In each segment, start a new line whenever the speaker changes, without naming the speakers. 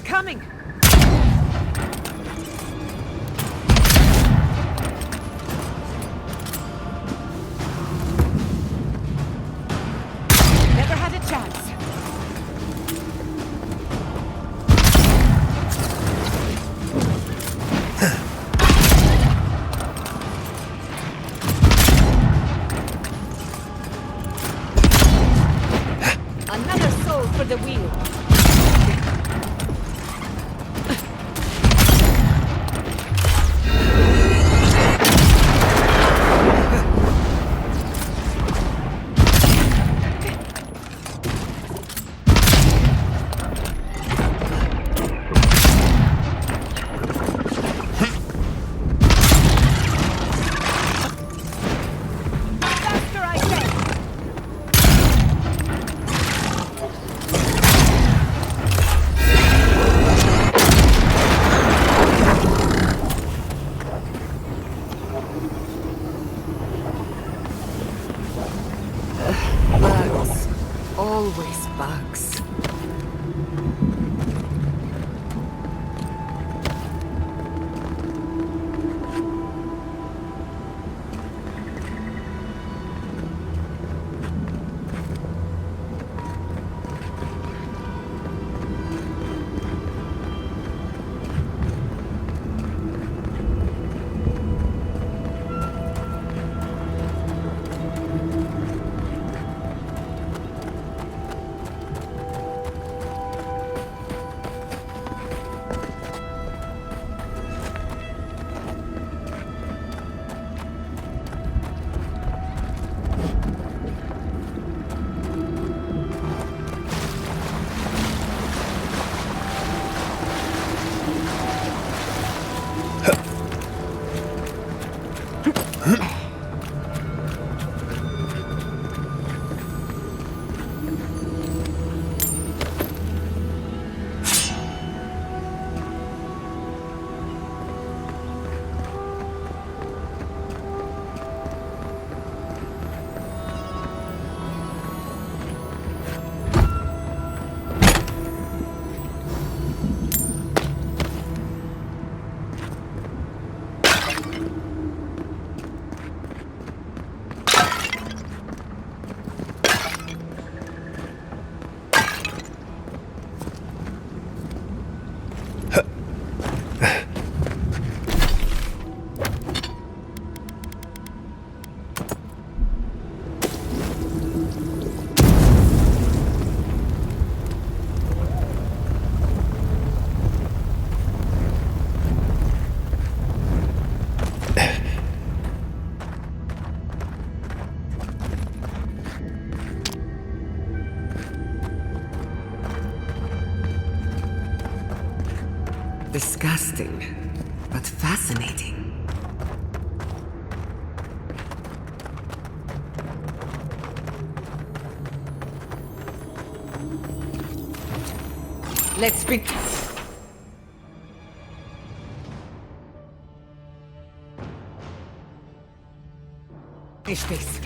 coming! Never had a chance. Another soul for the wheel. Faster, I say! Bugs. Always bugs. Disgusting, but fascinating. Let's speak. Finish this.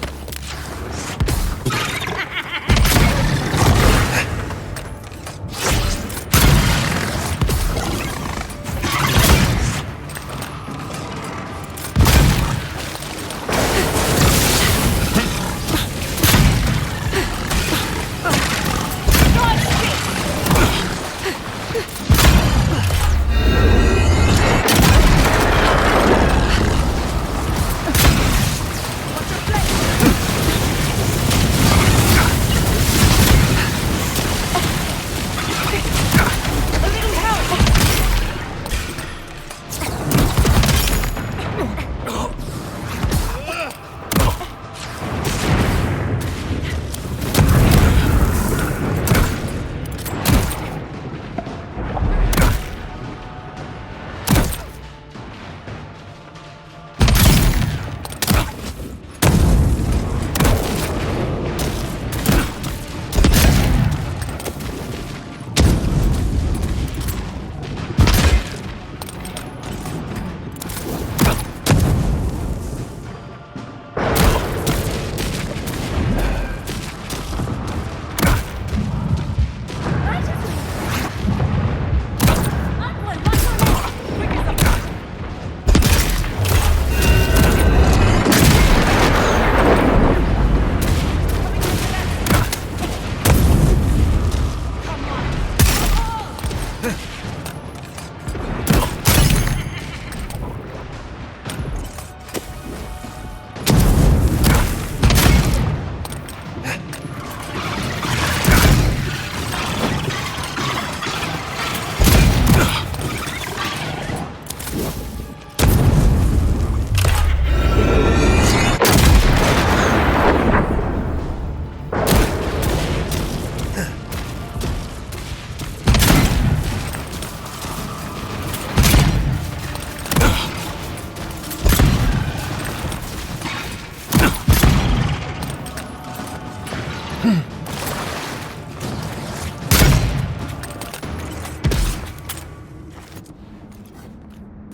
What's your plan?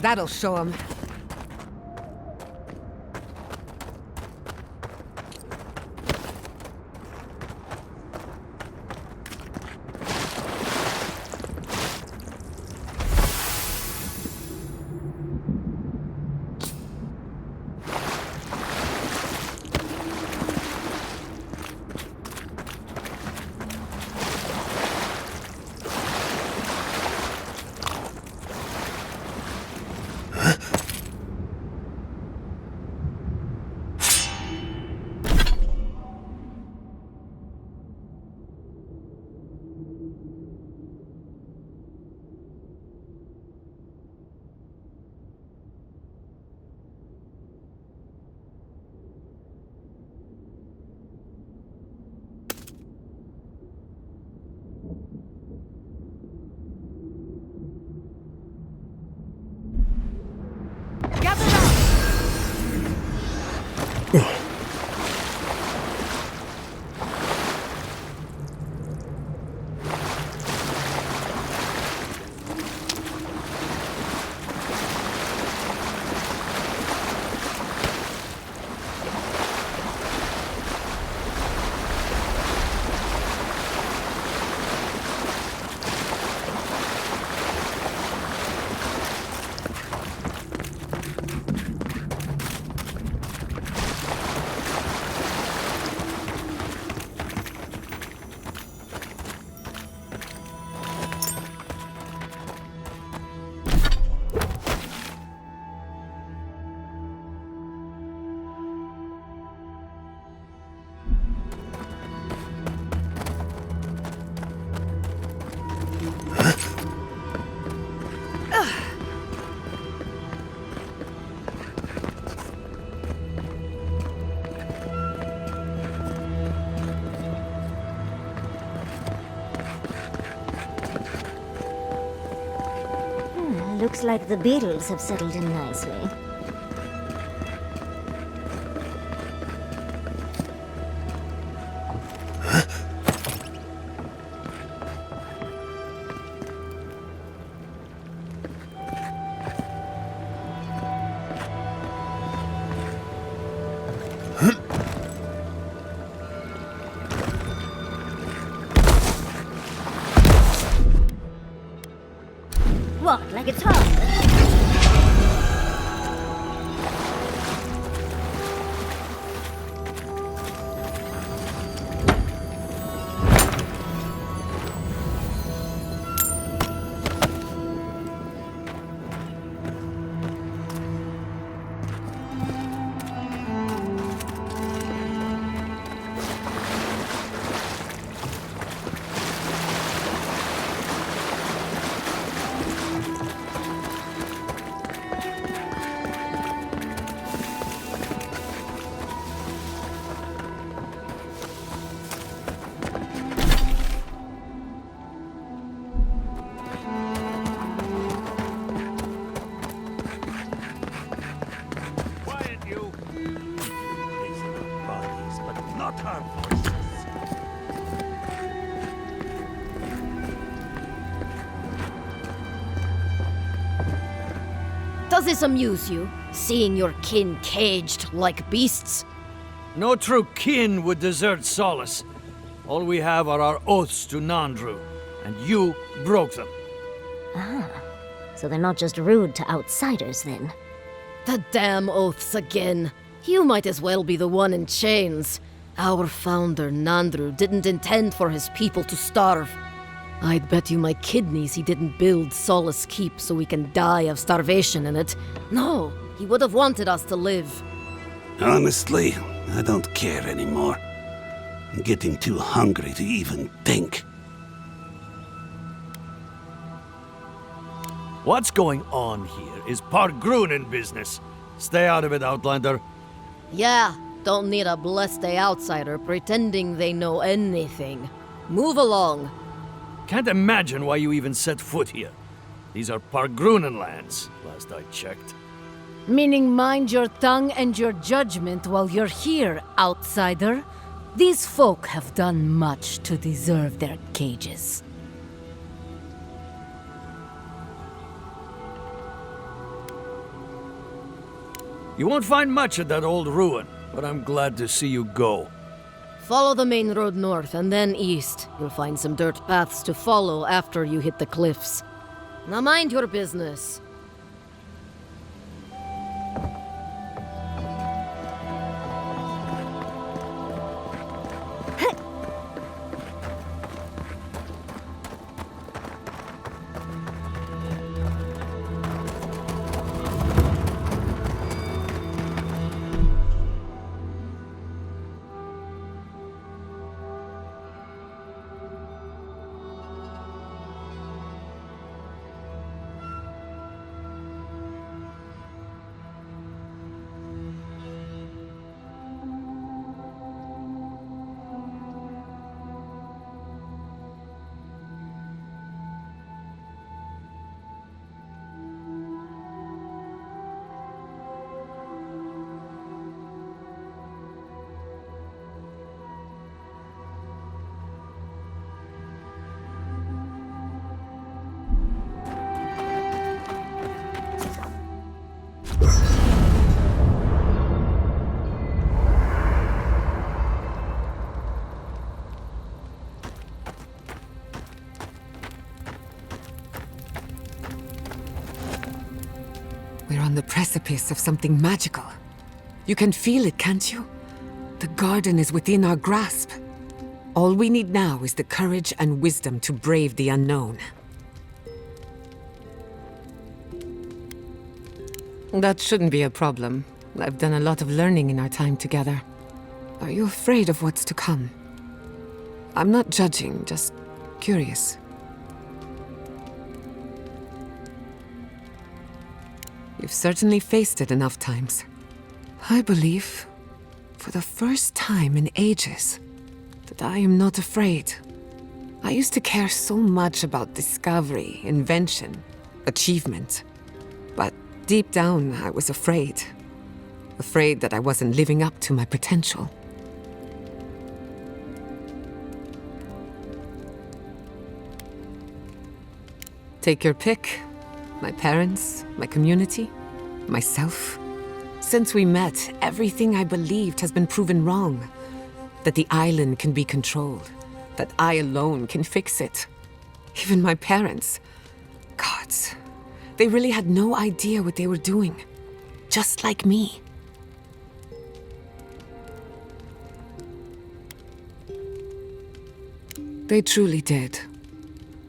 That'll show him.
Looks like the beetles have settled in nicely. What, like it's hard?
Does this amuse you, seeing your kin caged like beasts?
No true kin would desert Solace. All we have are our oaths to Nandru, and you broke them.
Ah, so they're not just rude to outsiders, then.
The damn oaths again. You might as well be the one in chains. Our founder, Nandru, didn't intend for his people to starve. I'd bet you my kidneys he didn't build Solace Keep so we can die of starvation in it. No, he would have wanted us to live.
Honestly, I don't care anymore. I'm getting too hungry to even think.
What's going on here is Pargrunen business. Stay out of it, Outlander.
Yeah, don't need a blessed outsider pretending they know anything. Move along.
Can't imagine why you even set foot here. These are Pargrunen lands, last I checked.
Meaning mind your tongue and your judgment while you're here, outsider. These folk have done much to deserve their cages.
You won't find much at that old ruin, but I'm glad to see you go.
Follow the main road north and then east. You'll find some dirt paths to follow after you hit the cliffs. Now mind your business.
We're on the precipice of something magical. You can feel it, can't you? The garden is within our grasp. All we need now is the courage and wisdom to brave the unknown. That shouldn't be a problem. I've done a lot of learning in our time together. Are you afraid of what's to come? I'm not judging, just curious. You've certainly faced it enough times. I believe, for the first time in ages, that I am not afraid. I used to care so much about discovery, invention, achievement. But deep down, I was afraid. Afraid that I wasn't living up to my potential. Take your pick. My parents, my community, myself. Since we met, everything I believed has been proven wrong. That the island can be controlled. That I alone can fix it. Even my parents. Gods, they really had no idea what they were doing. Just like me. They truly did.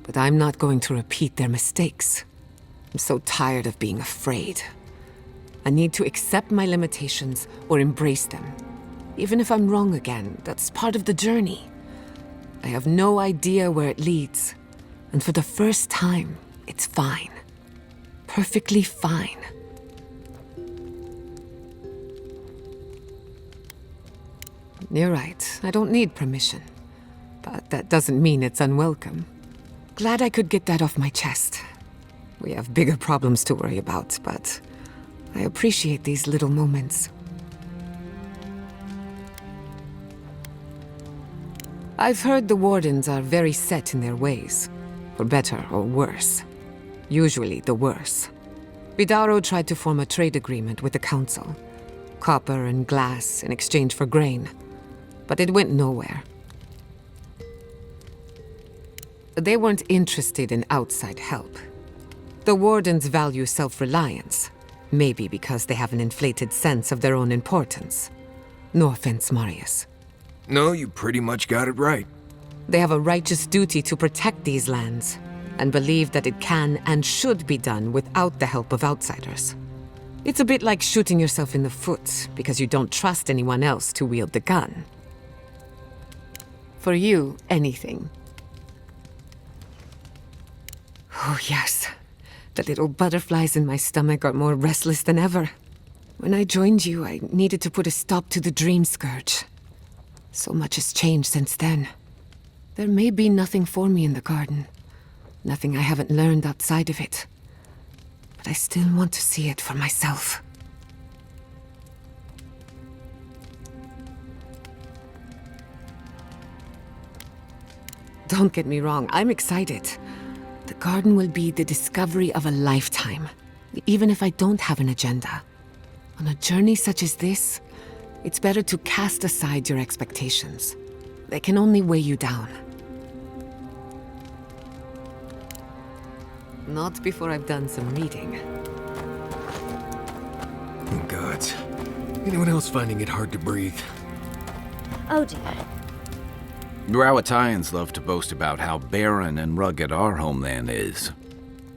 But I'm not going to repeat their mistakes. I'm so tired of being afraid. I need to accept my limitations or embrace them. Even if I'm wrong again, that's part of the journey. I have no idea where it leads. And for the first time, it's fine. Perfectly fine. You're right, I don't need permission. But that doesn't mean it's unwelcome. Glad I could get that off my chest. We have bigger problems to worry about, but I appreciate these little moments. I've heard the Wardens are very set in their ways, for better or worse. Usually the worse. Vidaro tried to form a trade agreement with the Council. Copper and glass in exchange for grain. But it went nowhere. They weren't interested in outside help. The Wardens value self-reliance, maybe because they have an inflated sense of their own importance. No offense, Marius.
No, you pretty much got it right.
They have a righteous duty to protect these lands, and believe that it can and should be done without the help of outsiders. It's a bit like shooting yourself in the foot because you don't trust anyone else to wield the gun. For you, anything. Oh yes, the little butterflies in my stomach are more restless than ever. When I joined you, I needed to put a stop to the dream scourge. So much has changed since then. There may be nothing for me in the garden. Nothing I haven't learned outside of it. But I still want to see it for myself. Don't get me wrong, I'm excited. The garden will be the discovery of a lifetime, even if I don't have an agenda. On a journey such as this, it's better to cast aside your expectations. They can only weigh you down. Not before I've done some reading.
Oh, gods. Anyone else finding it hard to breathe?
Oh dear.
Rawatayans love to boast about how barren and rugged our homeland is.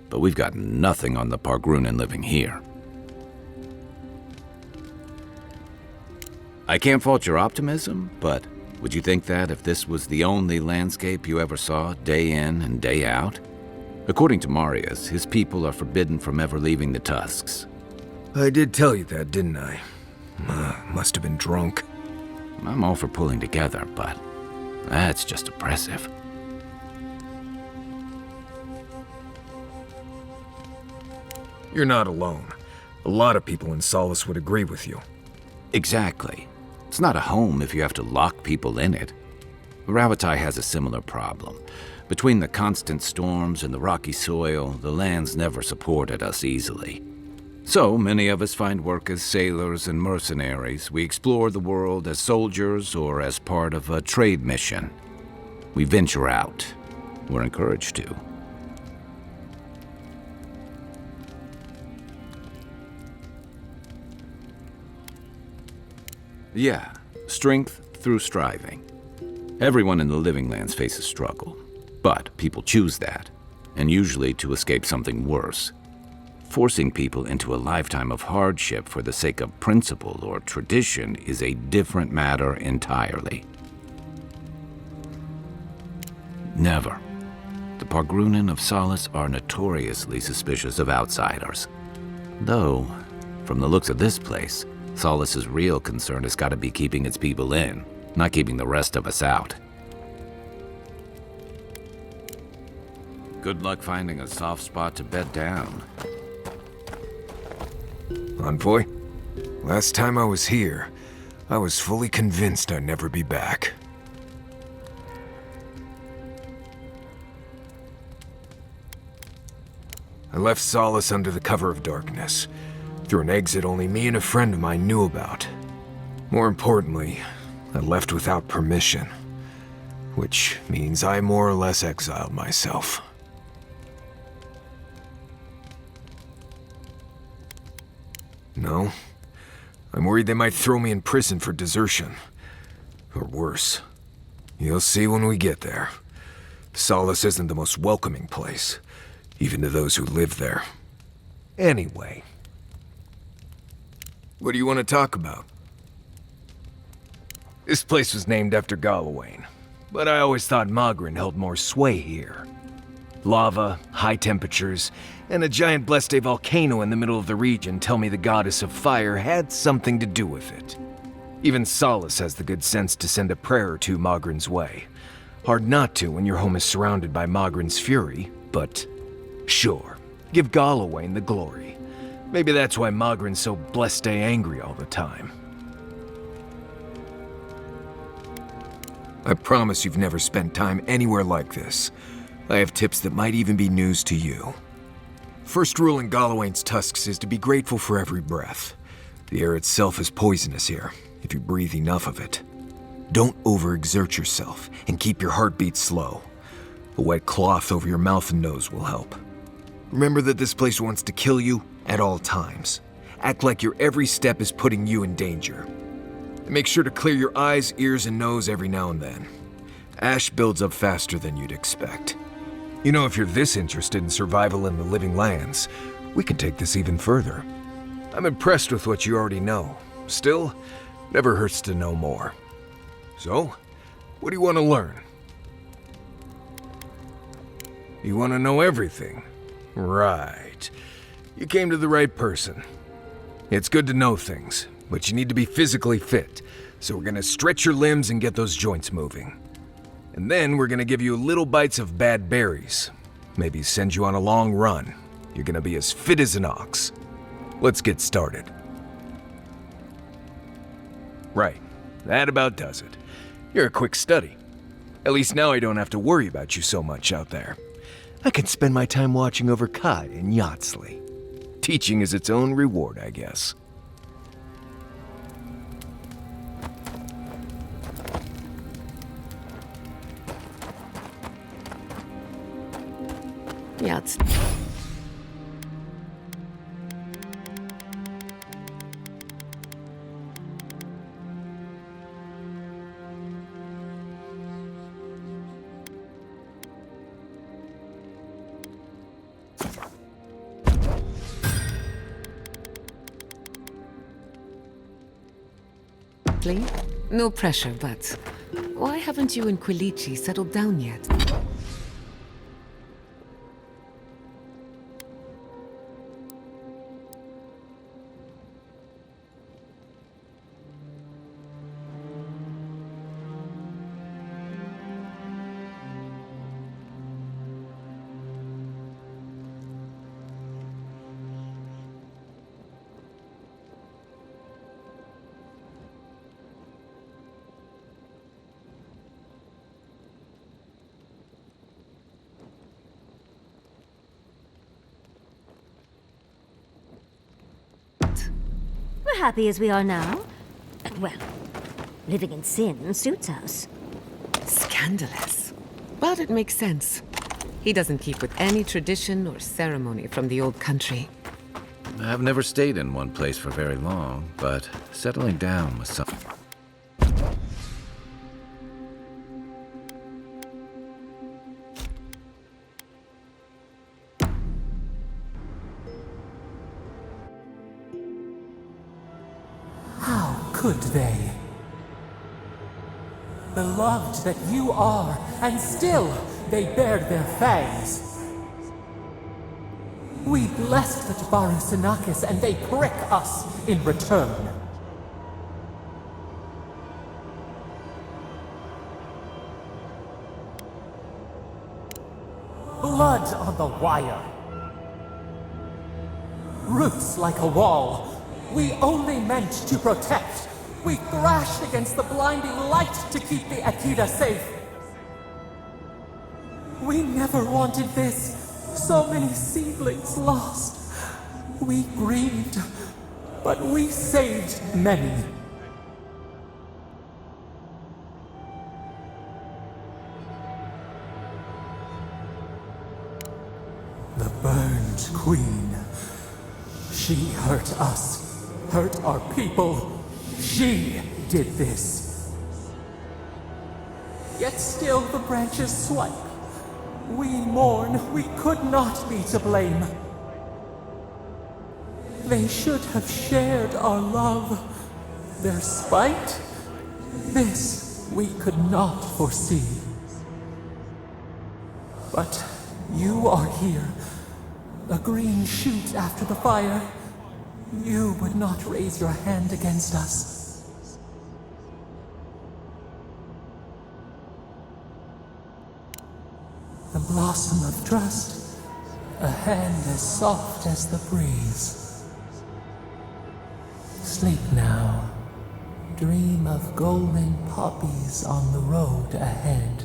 But we've got nothing on the Pargrunan living here. I can't fault your optimism, but would you think that if this was the only landscape you ever saw, day in and day out? According to Marius, his people are forbidden from ever leaving the Tusks.
I did tell you that, didn't I? Must have been drunk.
I'm all for pulling together, but that's just oppressive.
You're not alone. A lot of people in Solace would agree with you.
Exactly. It's not a home if you have to lock people in it. Ravatai has a similar problem. Between the constant storms and the rocky soil, the lands never supported us easily. So many of us find work as sailors and mercenaries. We explore the world as soldiers or as part of a trade mission. We venture out. We're encouraged to. Yeah, strength through striving. Everyone in the Living Lands faces struggle, but people choose that, and usually to escape something worse. Forcing people into a lifetime of hardship for the sake of principle or tradition is a different matter entirely. Never. The Pargrunan of Solace are notoriously suspicious of outsiders. Though, from the looks of this place, Solace's real concern has got to be keeping its people in, not keeping the rest of us out. Good luck finding a soft spot to bed down.
Envoy, last time I was here, I was fully convinced I'd never be back. I left Solace under the cover of darkness, through an exit only me and a friend of mine knew about. More importantly, I left without permission, which means I more or less exiled myself. No, I'm worried they might throw me in prison for desertion. Or worse. You'll see when we get there. Solace isn't the most welcoming place, even to those who live there. Anyway. What do you want to talk about? This place was named after Galawain, but I always thought Magrin held more sway here. Lava, high temperatures, and a giant Bleste volcano in the middle of the region tell me the goddess of fire had something to do with it. Even Solace has the good sense to send a prayer or two Magrin's way. Hard not to when your home is surrounded by Magrin's fury, but sure, give Galawain the glory. Maybe that's why Magrin's so Bleste angry all the time. I promise you've never spent time anywhere like this. I have tips that might even be news to you. First rule in Galawain's tusks is to be grateful for every breath. The air itself is poisonous here, if you breathe enough of it. Don't overexert yourself, and keep your heartbeat slow. A wet cloth over your mouth and nose will help. Remember that this place wants to kill you at all times. Act like your every step is putting you in danger. And make sure to clear your eyes, ears, and nose every now and then. Ash builds up faster than you'd expect. You know, if you're this interested in survival in the living lands, we can take this even further. I'm impressed with what you already know. Still, never hurts to know more. So, what do you want to learn? You want to know everything? Right. You came to the right person. It's good to know things, but you need to be physically fit, so we're gonna stretch your limbs and get those joints moving. And then we're gonna give you little bites of bad berries. Maybe send you on a long run. You're gonna be as fit as an ox. Let's get started. Right, that about does it. You're a quick study. At least now I don't have to worry about you so much out there. I can spend my time watching over Kai and Yatsley. Teaching is its own reward, I guess.
Yats. No pressure, but why haven't you and Quilici settled down yet?
We're happy as we are now. Well, living in sin suits us.
Scandalous. But it makes sense. He doesn't keep with any tradition or ceremony from the old country.
I've never stayed in one place for very long, but settling down was something.
Could they? Beloved that you are, and still they bared their fangs. We blessed the Tabaru Sinakis, and they prick us in return. Blood on the wire. Roots like a wall. We only meant to protect. We thrashed against the blinding light to keep the Akita safe. We never wanted this. So many seedlings lost. We grieved, but we saved many. The burned queen. She hurt us, hurt our people. She did this. Yet still the branches swipe. We mourn, we could not be to blame. They should have shared our love. Their spite? This we could not foresee. But you are here. A green shoot after the fire. You would not raise your hand against us. The blossom of trust, a hand as soft as the breeze. Sleep now. Dream of golden poppies on the road ahead.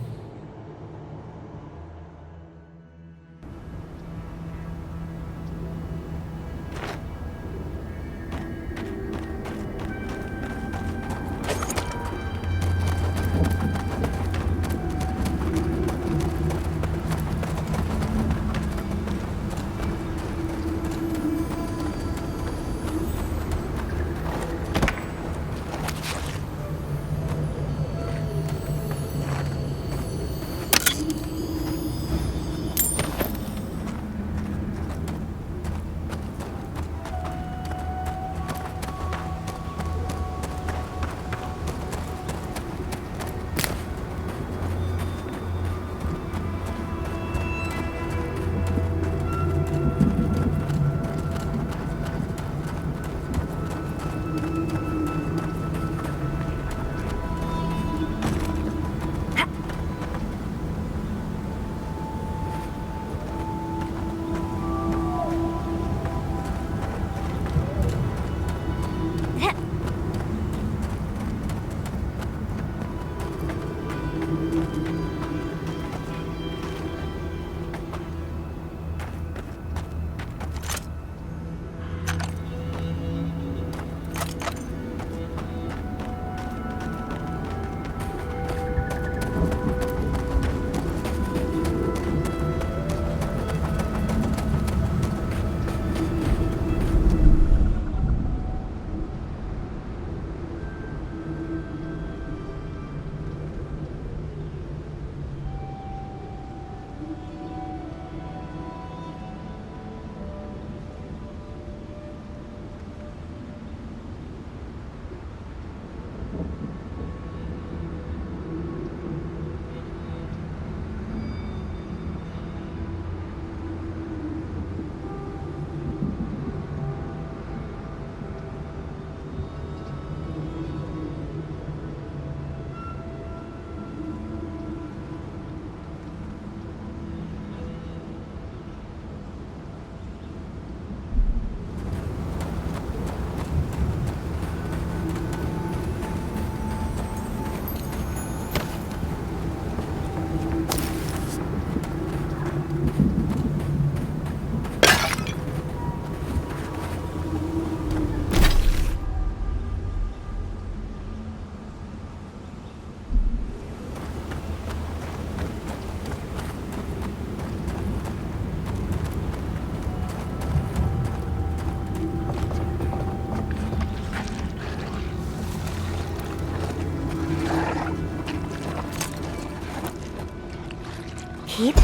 Keep.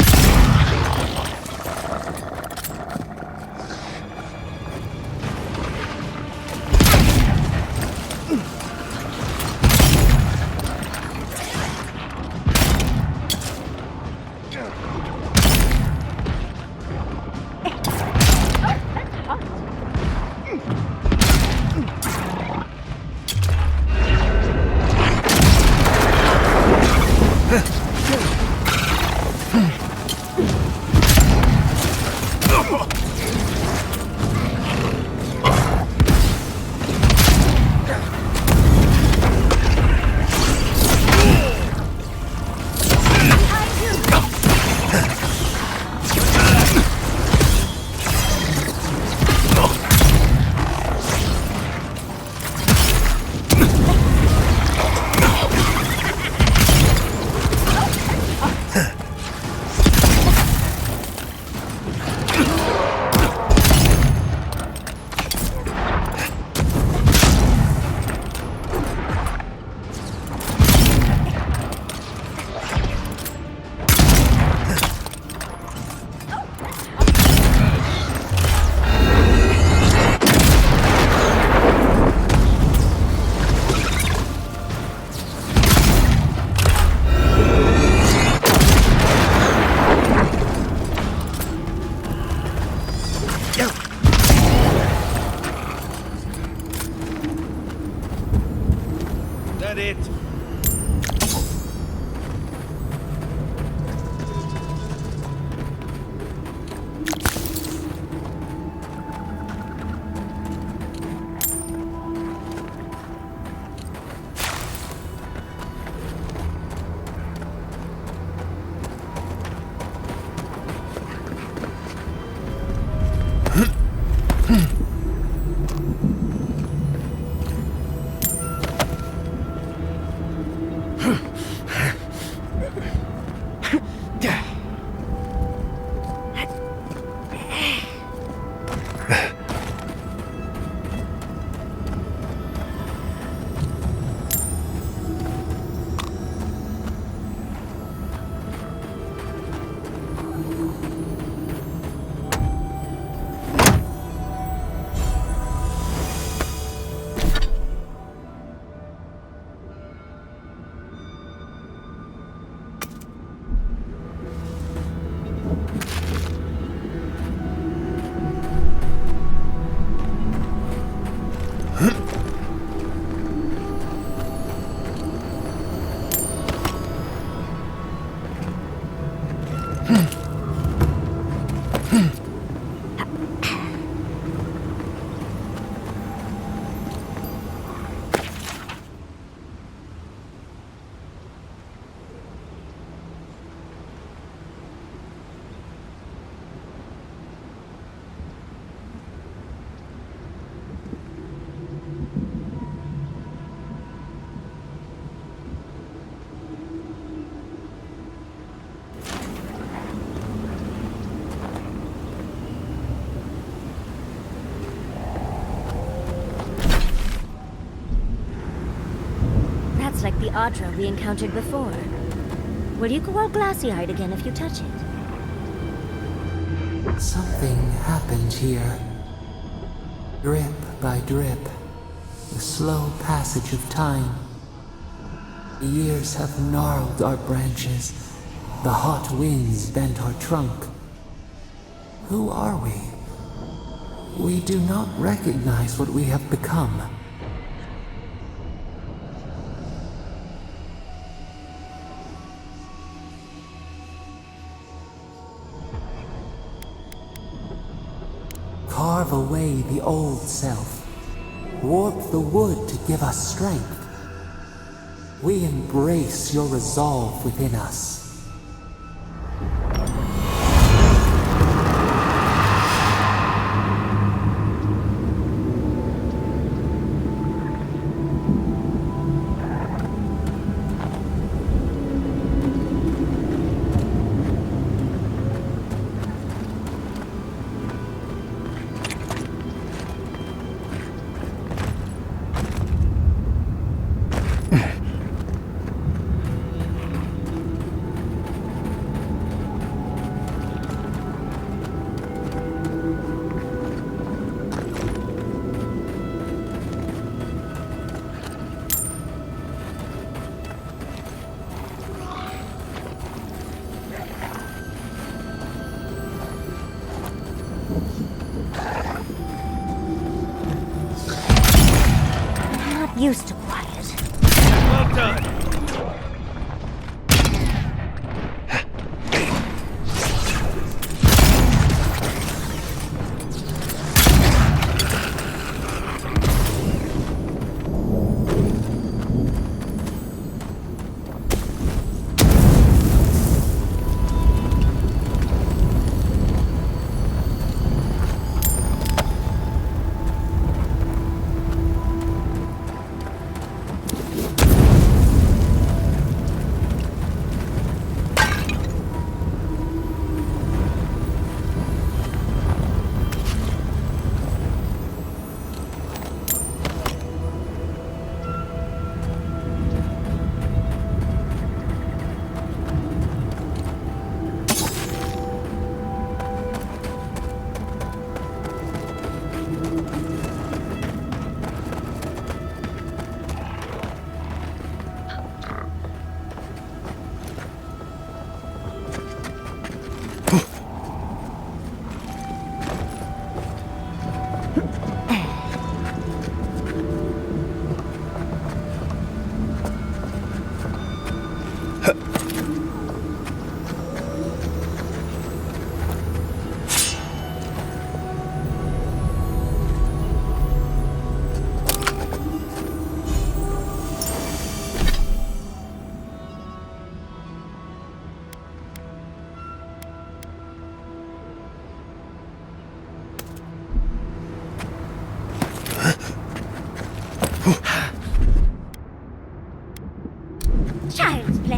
That it?
That's like the Audra we encountered before. Will you go all glassy-eyed again if you touch it?
Something happened here. Drip by drip. The slow passage of time. The years have gnarled our branches. The hot winds bent our trunk. Who are we? We do not recognize what we have become. Carve away the old self. Warp the wood to give us strength. We embrace your resolve within us.
I'm not used to quiet.
Well done.
Child's play.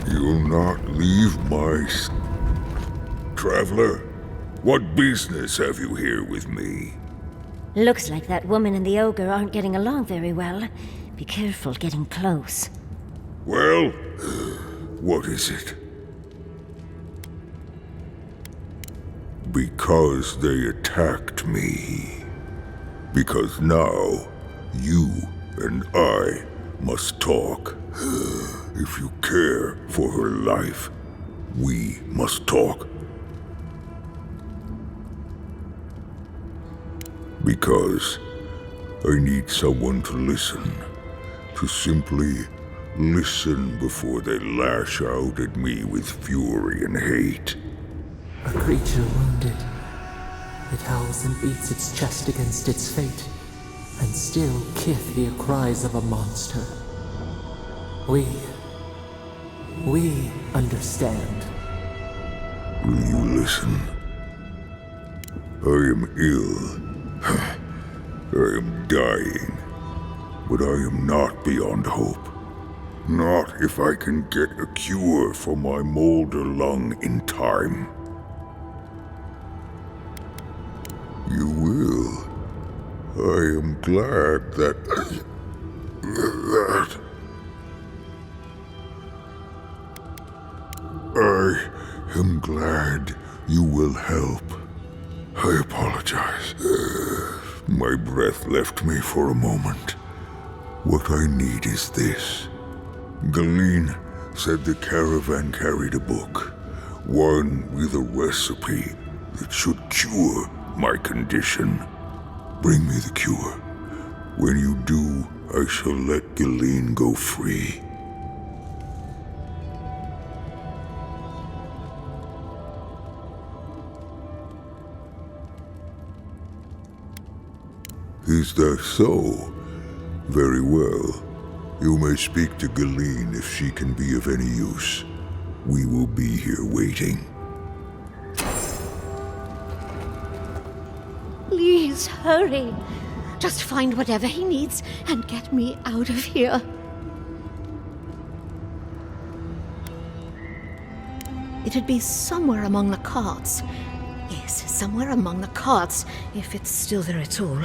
You'll not leave Traveler, what business have you here with me?
Looks like that woman and the ogre aren't getting along very well. Be careful getting close.
Well, what is it? Because they attacked me. Because now, You and I must talk. If you care for her life, we must talk. Because I need someone to listen. To simply listen before they lash out at me with fury and hate.
A creature wounded. It howls and beats its chest against its fate, and still kith hear cries of a monster. We understand.
Will you listen? I am ill. I am dying. But I am not beyond hope. Not if I can get a cure for my molder lung in time. You will. I am glad that I am glad you will help. I apologize. My breath left me for a moment. What I need is this. Galeen said the caravan carried a book, one with a recipe that should cure my condition. Bring me the cure. When you do, I shall let Galeen go free. Is that so? Very well. You may speak to Galeen if she can be of any use. We will be here waiting.
Please hurry. Just find whatever he needs and get me out of here. It'd be somewhere among the carts. Yes, somewhere among the carts, if it's still there at all.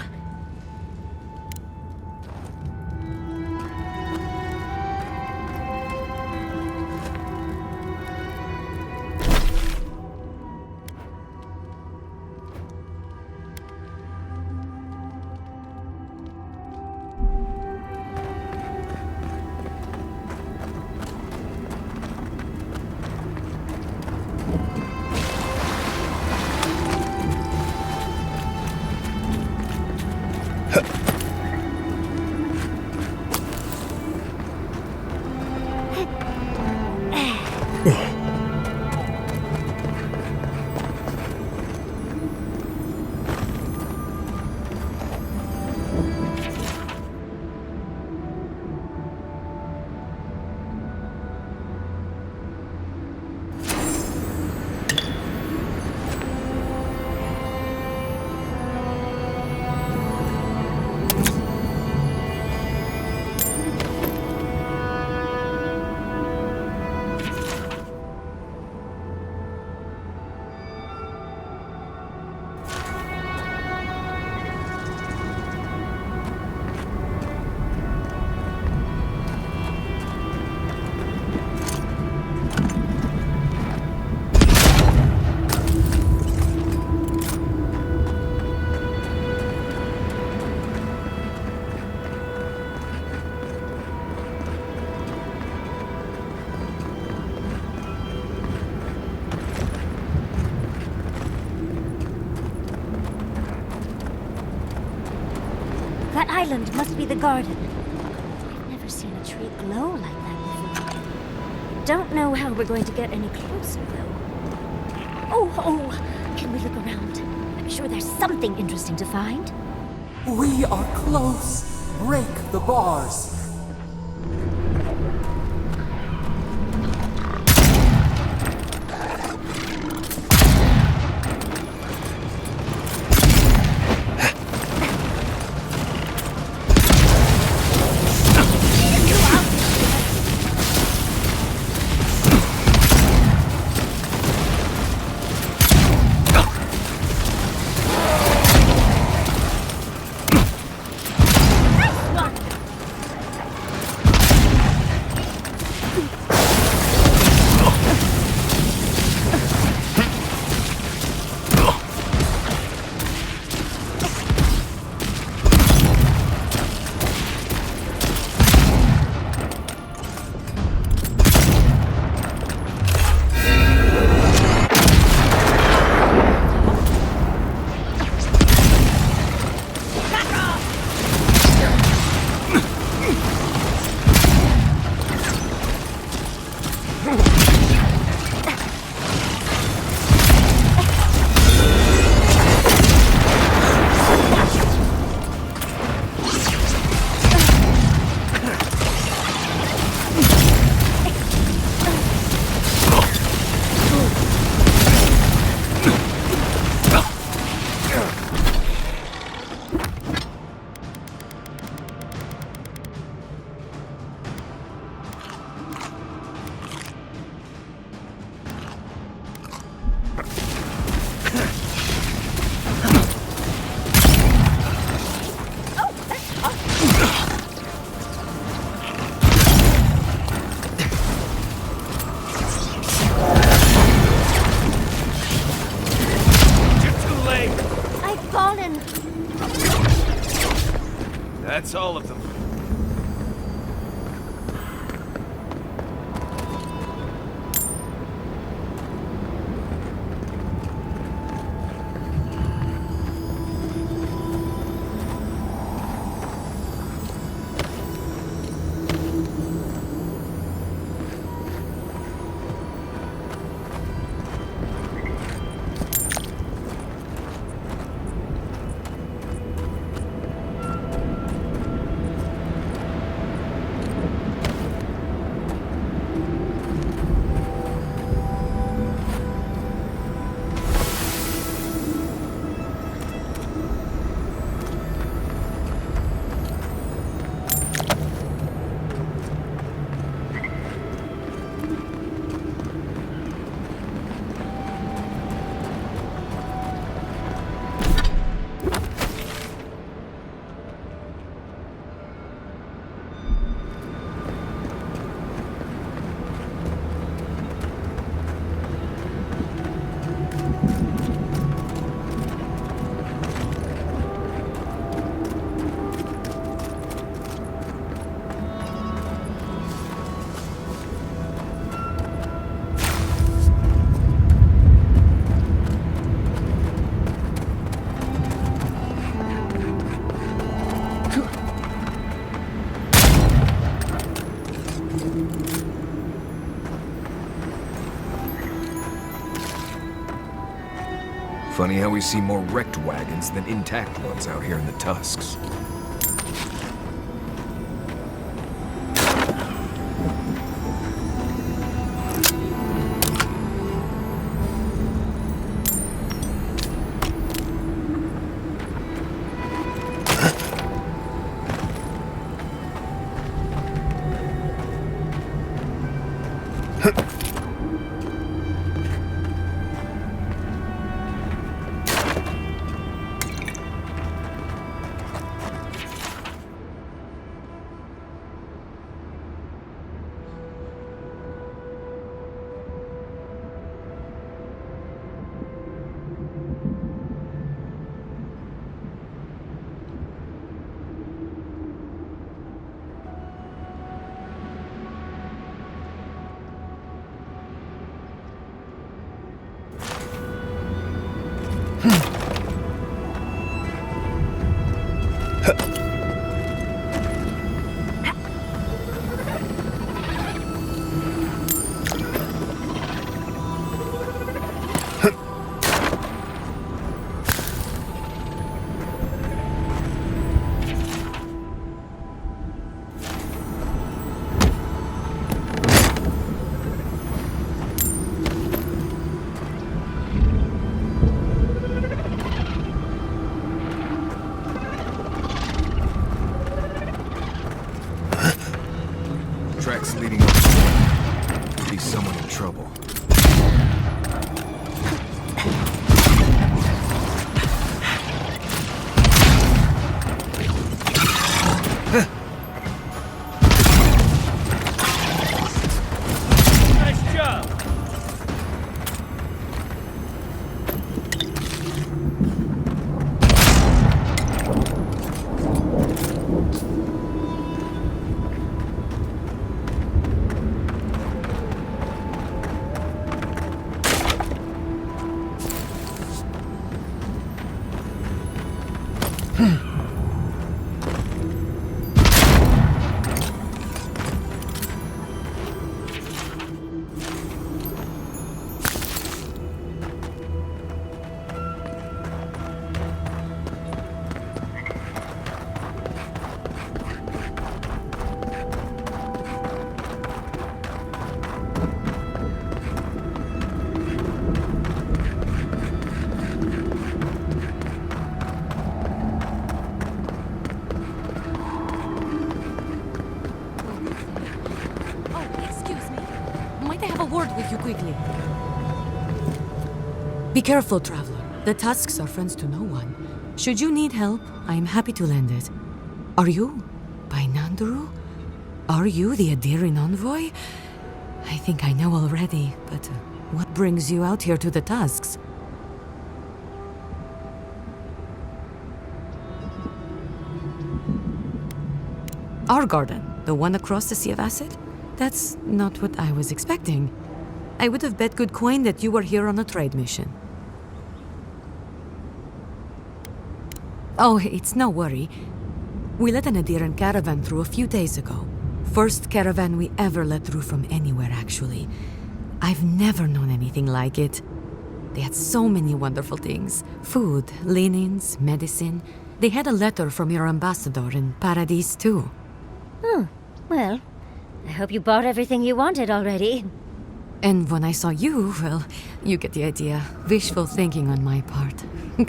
That island must be the garden. I've never seen a tree glow like that before. Don't know how we're going to get any closer, though. Oh, can we look around? I'm sure there's something interesting to find.
We are close. Break the bars.
That's all of them. Funny how we see more wrecked wagons than intact ones out here in the Tusks. Tracks leading up to could be someone in trouble.
Nice job!
With you quickly. Be careful, traveler. The Tusks are friends to no one. Should you need help, I am happy to lend it. Are you by Nanduru? Are you the Adirin envoy? I think I know already, but what brings you out here to the Tusks? Our garden, the one across the Sea of Acid? That's not what I was expecting. I would have bet good coin that you were here on a trade mission. Oh, it's no worry. We let an Adiran caravan through a few days ago. First caravan we ever let through from anywhere, actually. I've never known anything like it. They had so many wonderful things. Food, linens, medicine. They had a letter from your ambassador in Paradise, too.
Oh, well, I hope you bought everything you wanted already.
And when I saw you, well, you get the idea. Wishful thinking on my part.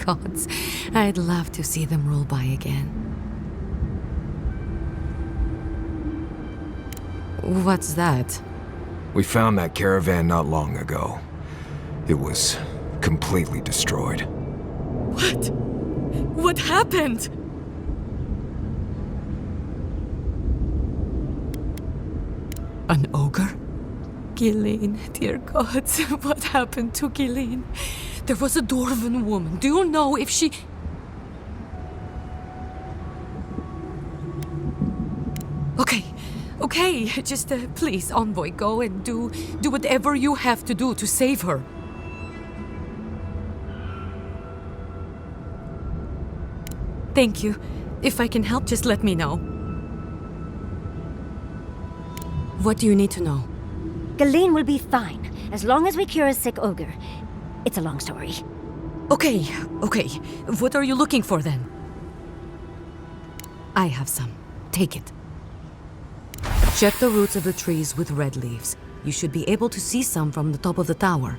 Gods, I'd love to see them roll by again. What's that?
We found that caravan not long ago. It was completely destroyed.
What? What happened? An ogre? Gilleen, dear gods, what happened to Gilleen? There was a dwarven woman. Do you know if she... Okay, just please, Envoy, go and do whatever you have to do to save her. Thank you. If I can help, just let me know. What do you need to know?
Gilleen will be fine, as long as we cure a sick ogre. It's a long story.
Okay. What are you looking for then? I have some. Take it. Check the roots of the trees with red leaves. You should be able to see some from the top of the tower.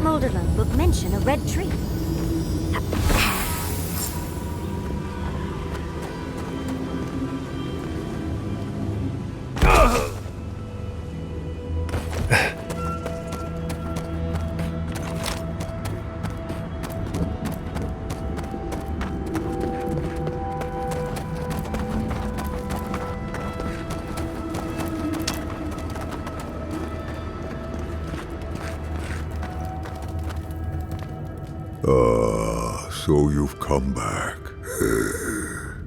Molderlone book mention a red tree?
Ah, so you've come back.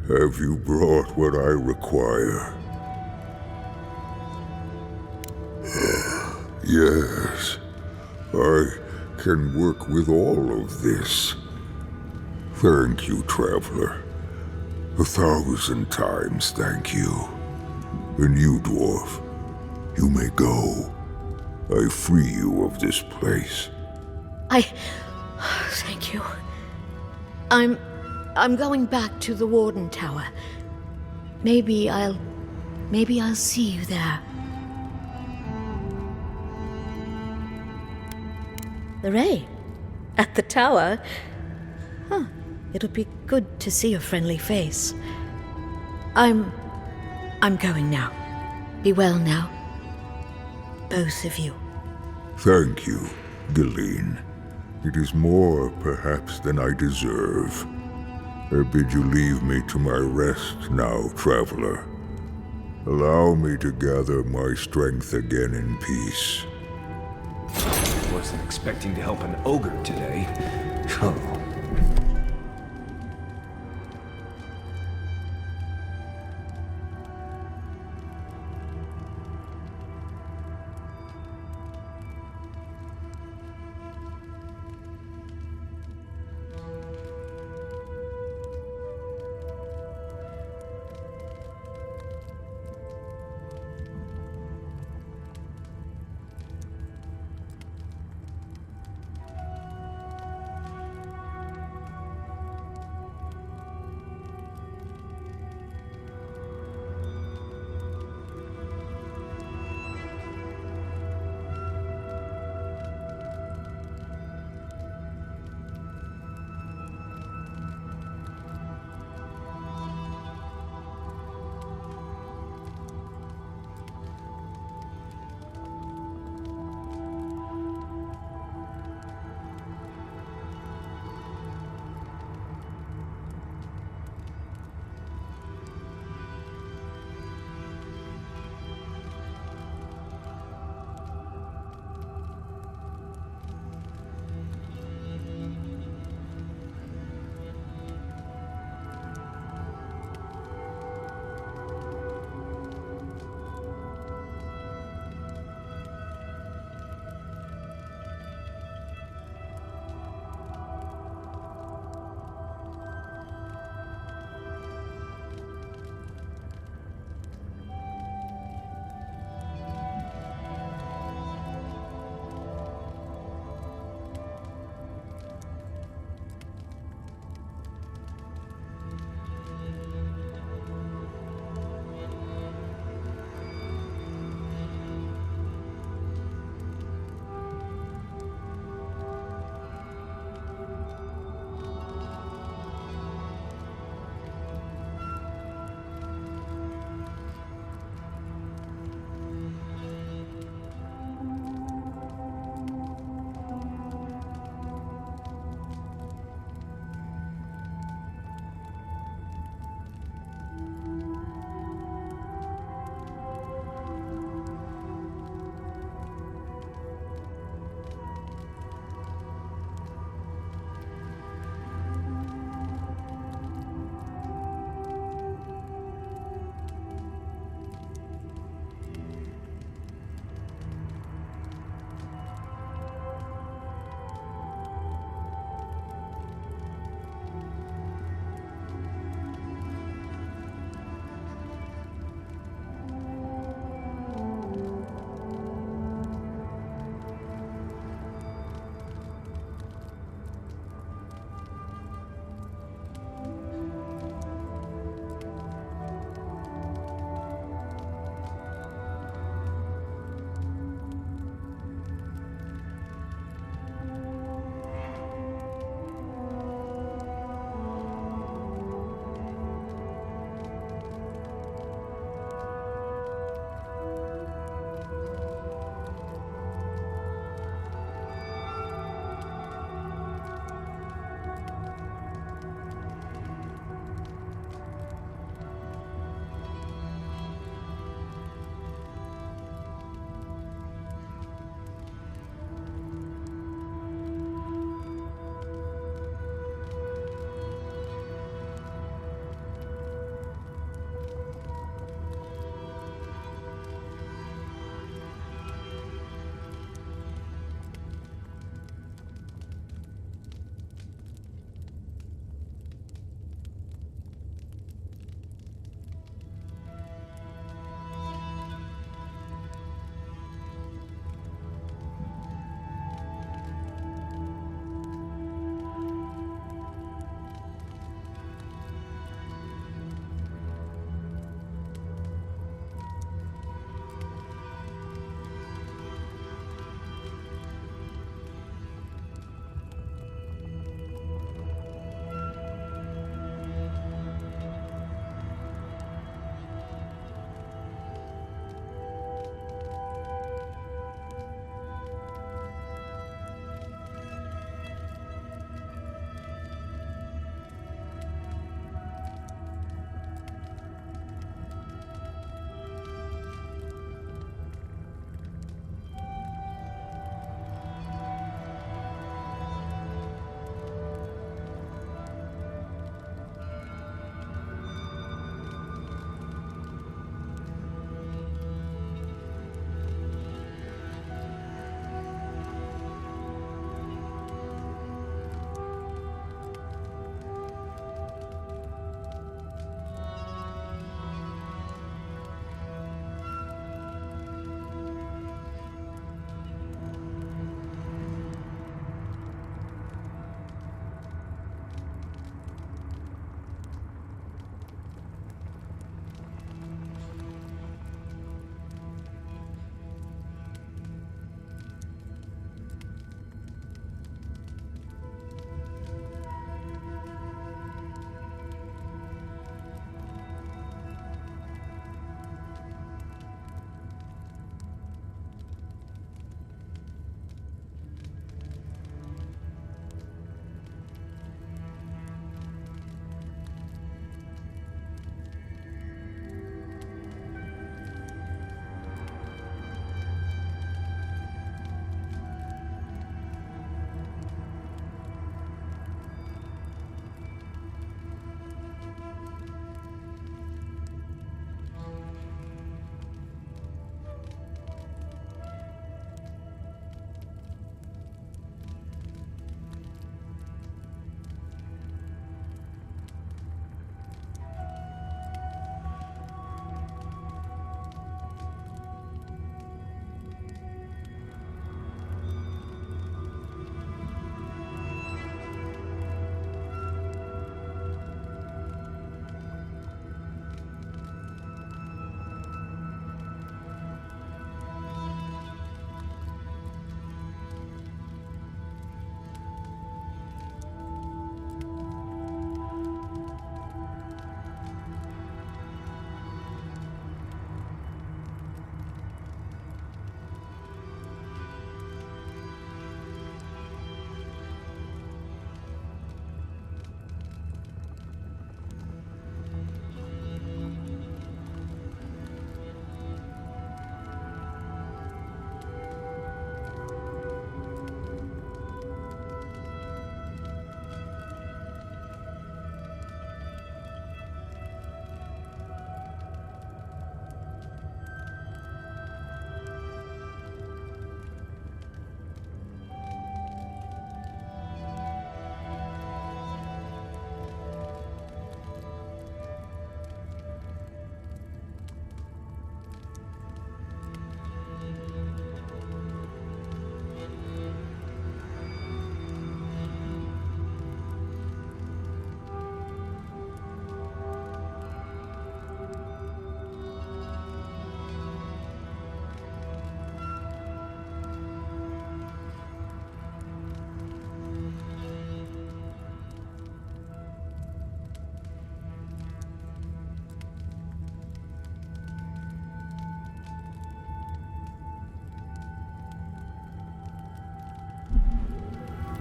Have you brought what I require? Yes, I can work with all of this. Thank you, traveler. 1,000 times thank you. And you, dwarf, you may go. I free you of this place.
Thank you. I'm going back to the Warden Tower. Maybe I'll see you there. The Ray? At the tower? Huh. It'll be good to see a friendly face. I'm going now. Be well now. Both of you.
Thank you, Galeen. It is more, perhaps, than I deserve. I bid you leave me to my rest now, traveler. Allow me to gather my strength again in peace.
Wasn't expecting to help an ogre today. Oh.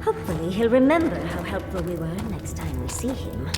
Hopefully he'll remember how helpful we were next time we see him.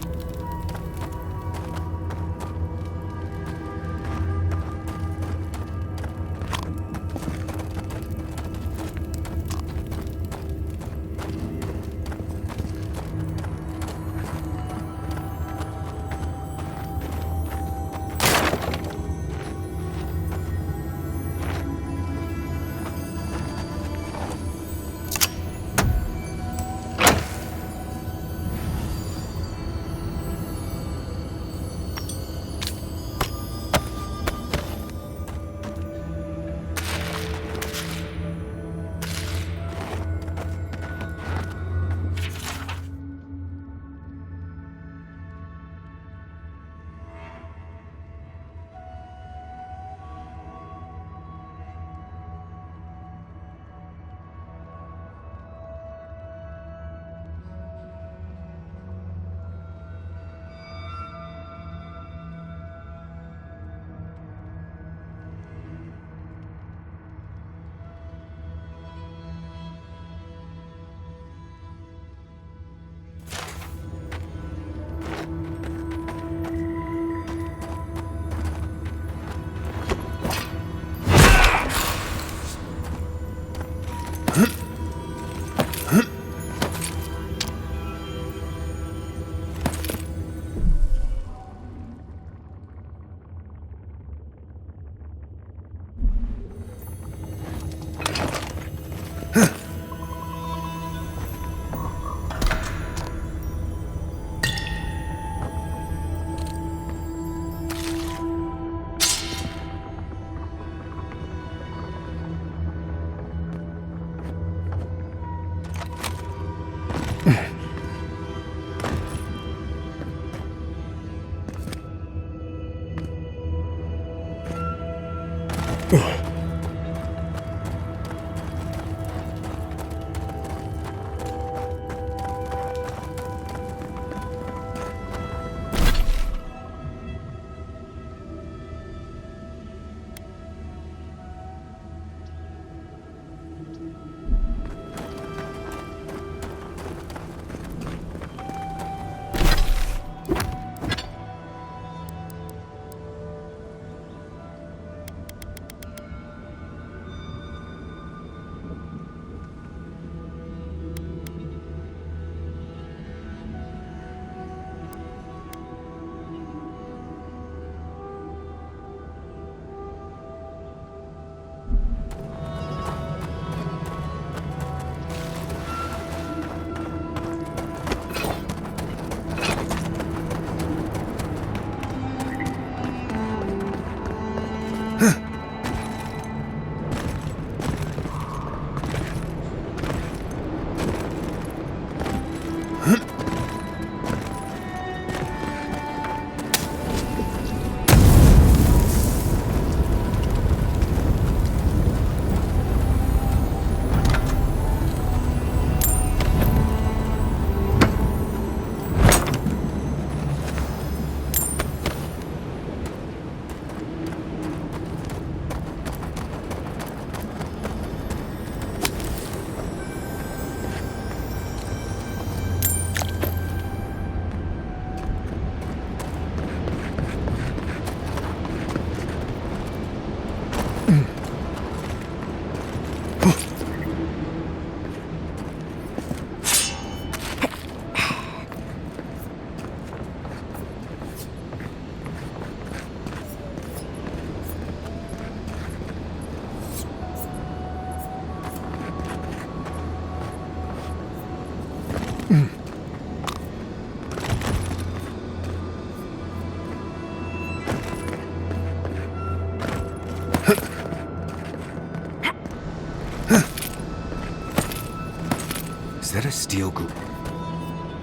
Is that a steel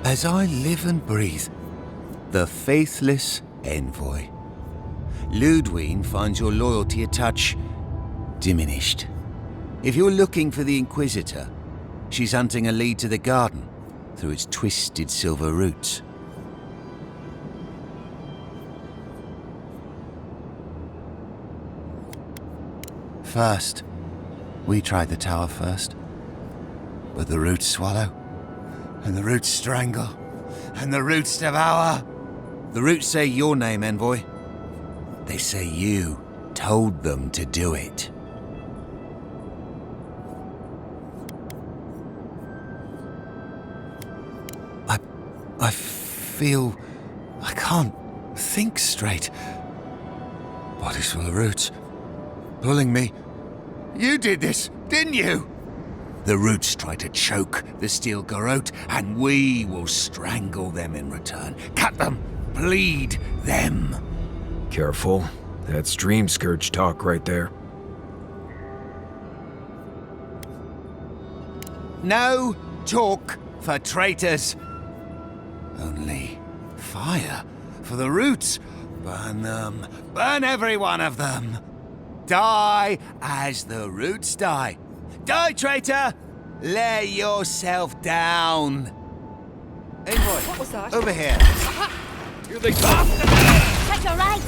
As I live and breathe, the faithless envoy. Ludwine finds your loyalty a touch diminished. If you're looking for the Inquisitor, she's hunting a lead to the garden through its twisted silver roots. First, we tried the tower first, but the roots swallow. And the roots strangle. And the roots devour. The roots say your name, Envoy. They say you told them to do it. I feel... I can't think straight. Body's full of roots. Pulling me. You did this, didn't you? The roots try to choke the steel garrote, and we will strangle them in return. Cut them, bleed them.
Careful. That's dream scourge talk right there.
No talk for traitors. Only fire for the roots. Burn them. Burn every one of them. Die as the roots die. Die, traitor! Lay yourself down. Envoy, what was that? Over here.
Here they come!
Check your right!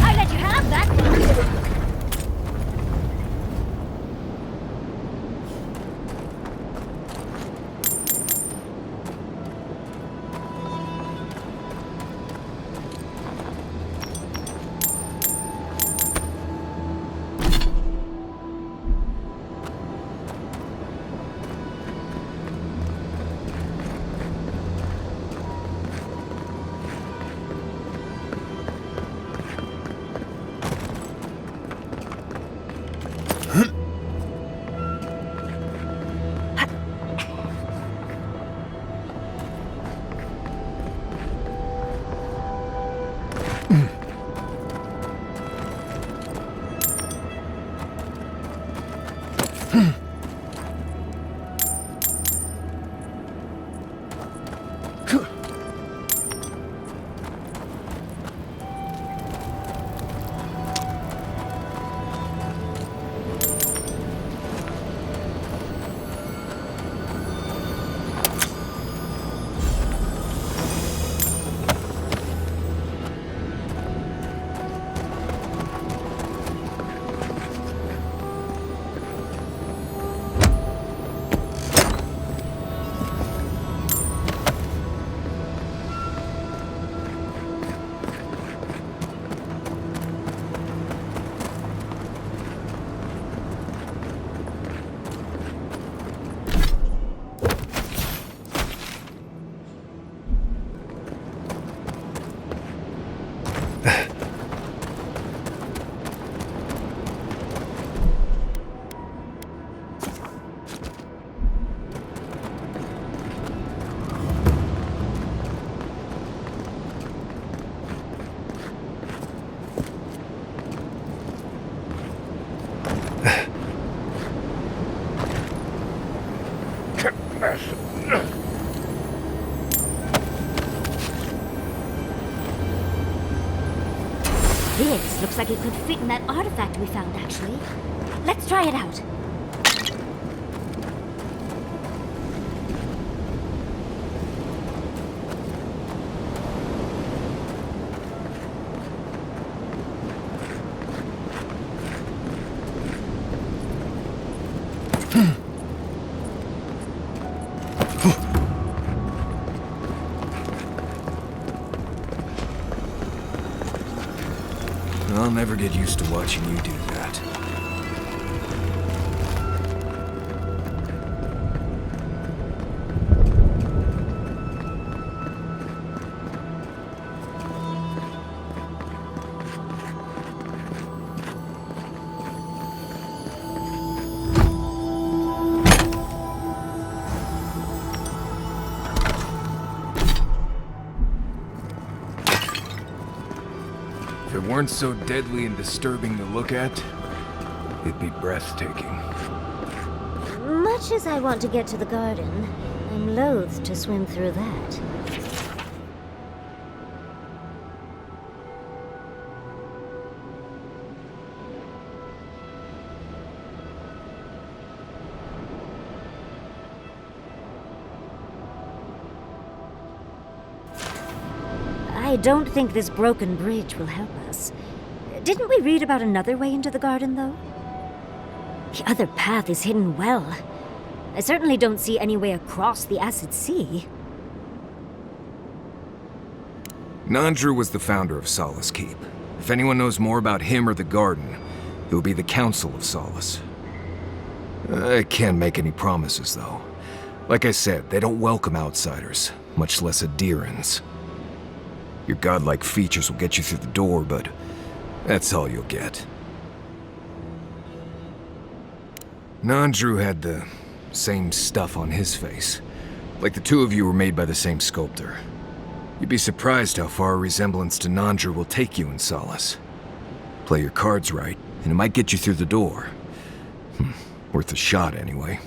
I let you have that. This looks like it could fit in that artifact we found, actually. Let's try it out.
get used to watching you do that. If it weren't so deadly and disturbing to look at, it'd be breathtaking.
Much as I want to get to the garden, I'm loath to swim through that. I don't think this broken bridge will help us. Didn't we read about another way into the garden, though? The other path is hidden well. I certainly don't see any way across the Acid Sea.
Nandru was the founder of Solace Keep. If anyone knows more about him or the garden, it would be the Council of Solace. I can't make any promises, though. Like I said, they don't welcome outsiders, much less Adherans. Your godlike features will get you through the door, but that's all you'll get. Nandru had the same stuff on his face. Like the two of you were made by the same sculptor. You'd be surprised how far a resemblance to Nandru will take you in Solace. Play your cards right, and it might get you through the door. Worth a shot, anyway.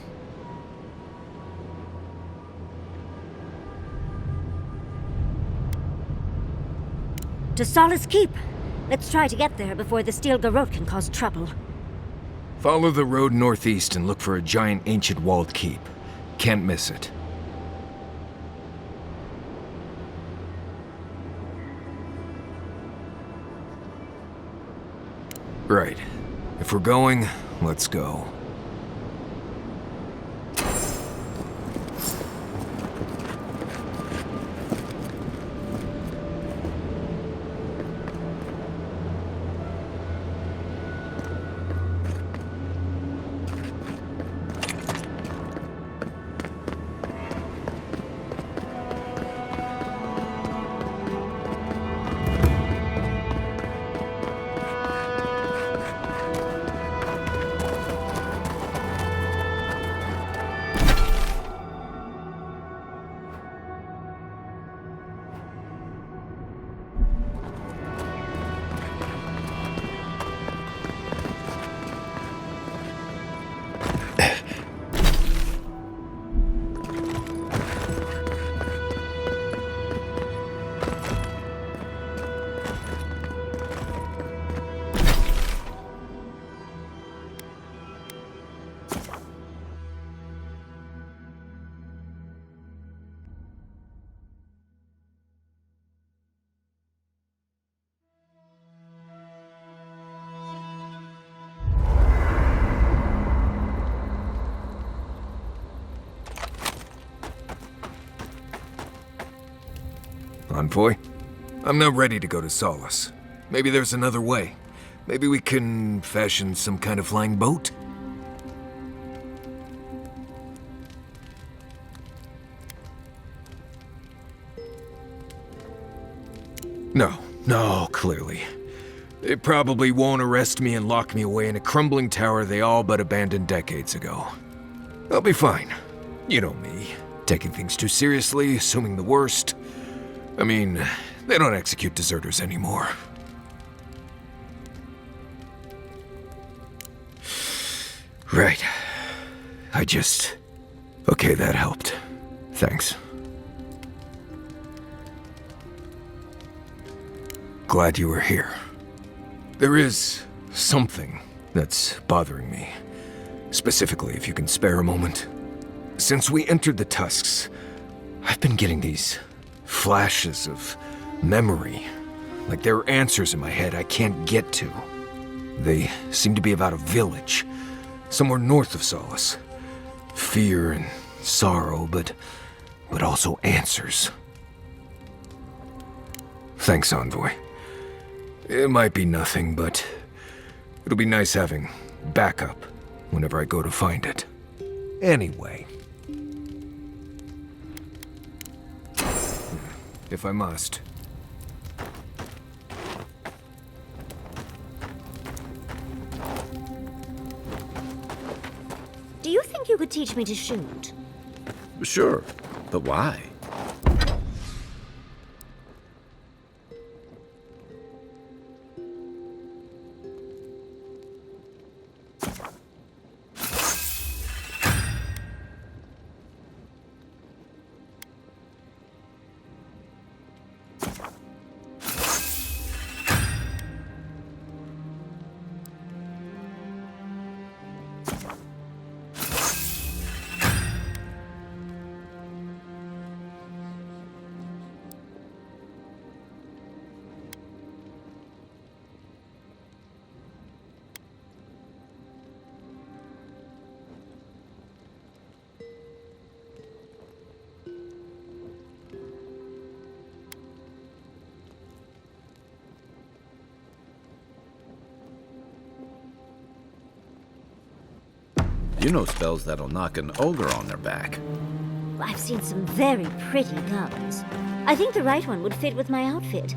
To Solace Keep! Let's try to get there before the Steel Garrote can cause trouble.
Follow the road northeast and look for a giant ancient walled keep. Can't miss it. Right. If we're going, let's go. Envoy? I'm not ready to go to Solace. Maybe there's another way. Maybe we can fashion some kind of flying boat? No, clearly. They probably won't arrest me and lock me away in a crumbling tower they all but abandoned decades ago. I'll be fine. You know me. Taking things too seriously, assuming the worst. I mean, they don't execute deserters anymore. Right. Okay, that helped. Thanks. Glad you were here. There is something that's bothering me. Specifically, if you can spare a moment. Since we entered the Tusks, I've been getting these flashes of memory. Like there are answers in my head I can't get to. They seem to be about a village, somewhere north of Solace. Fear and sorrow, but also answers. Thanks, Envoy. It might be nothing, but It'll be nice having backup whenever I go to find it. Anyway. If I must.
Do you think you could teach me to shoot?
Sure, but why? You know spells that'll knock an ogre on their back.
I've seen some very pretty guns. I think the right one would fit with my outfit.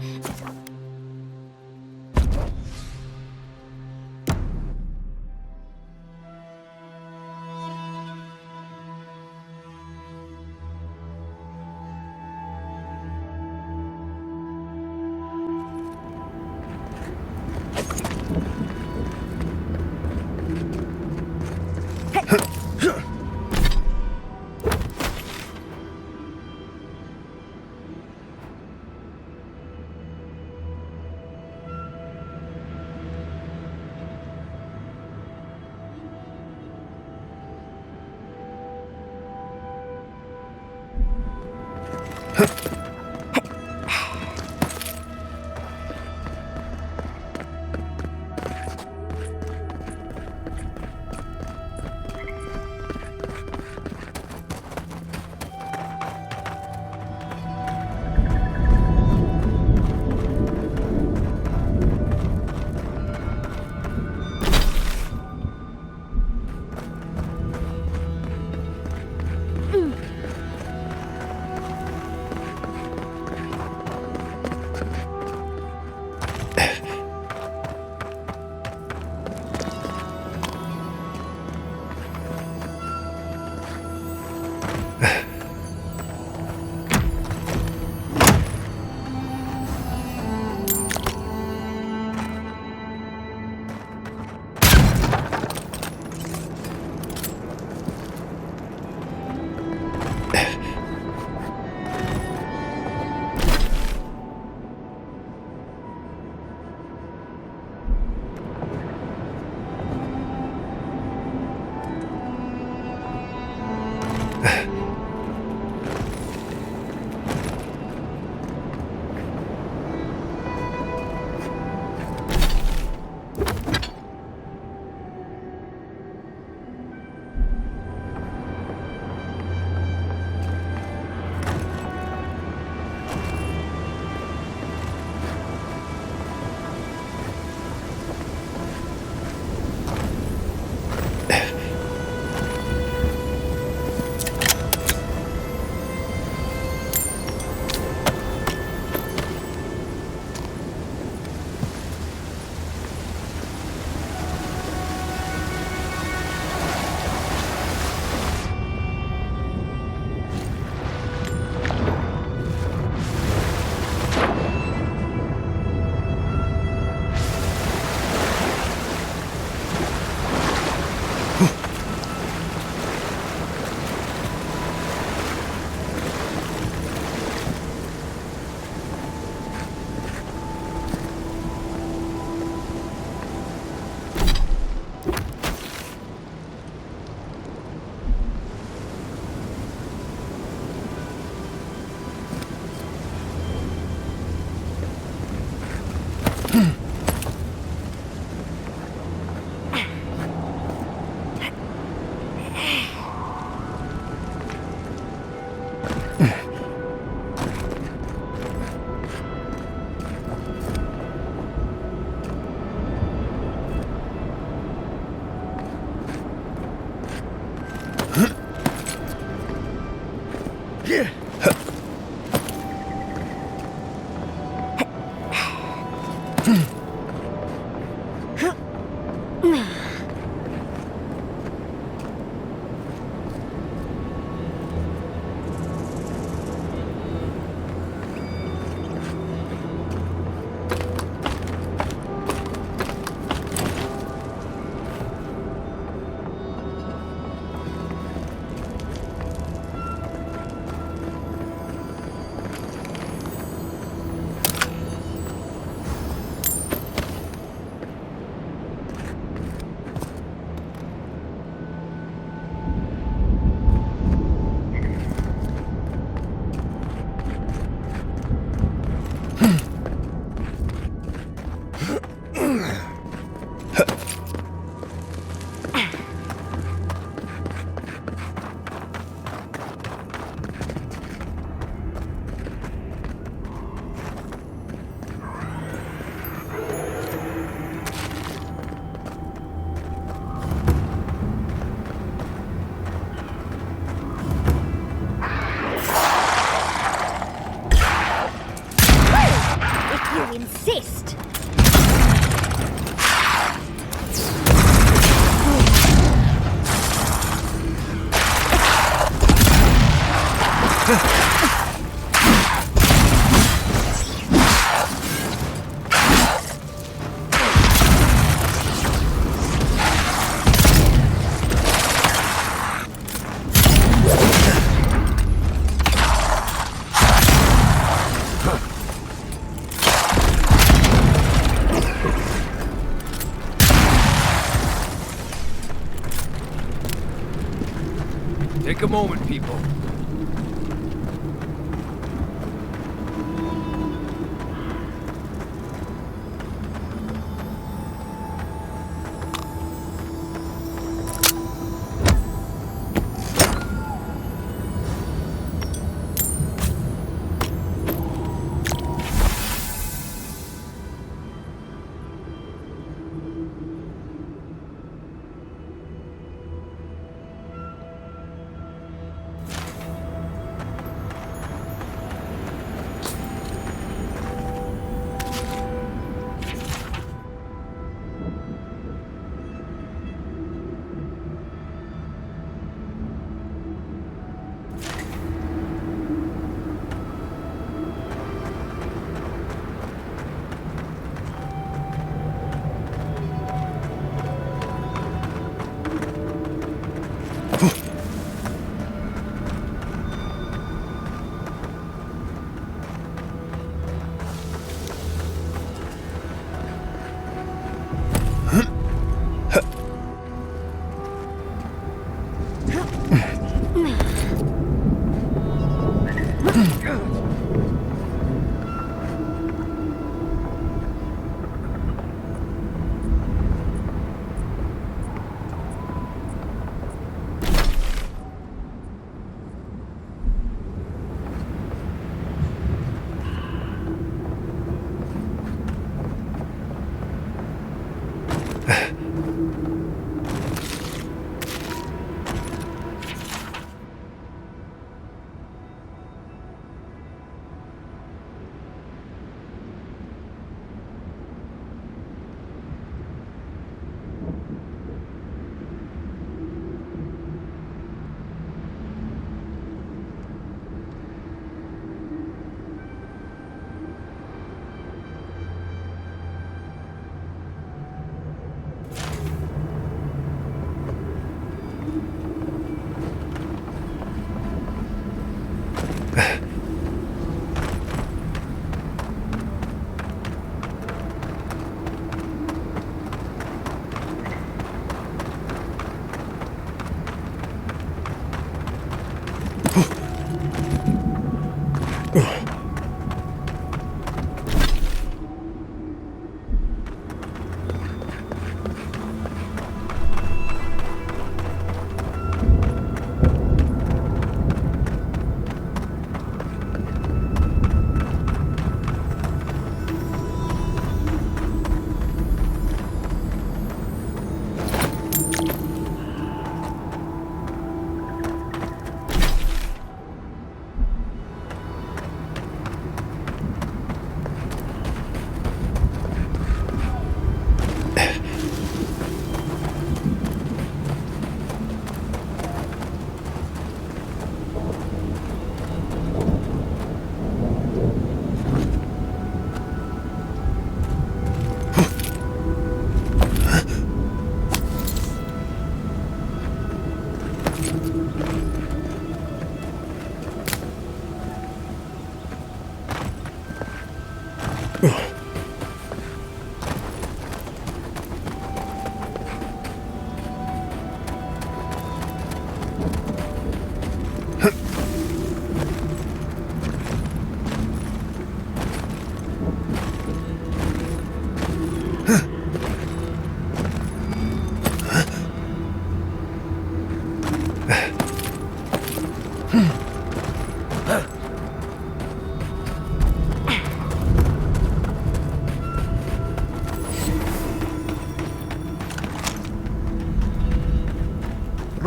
Take a moment, people.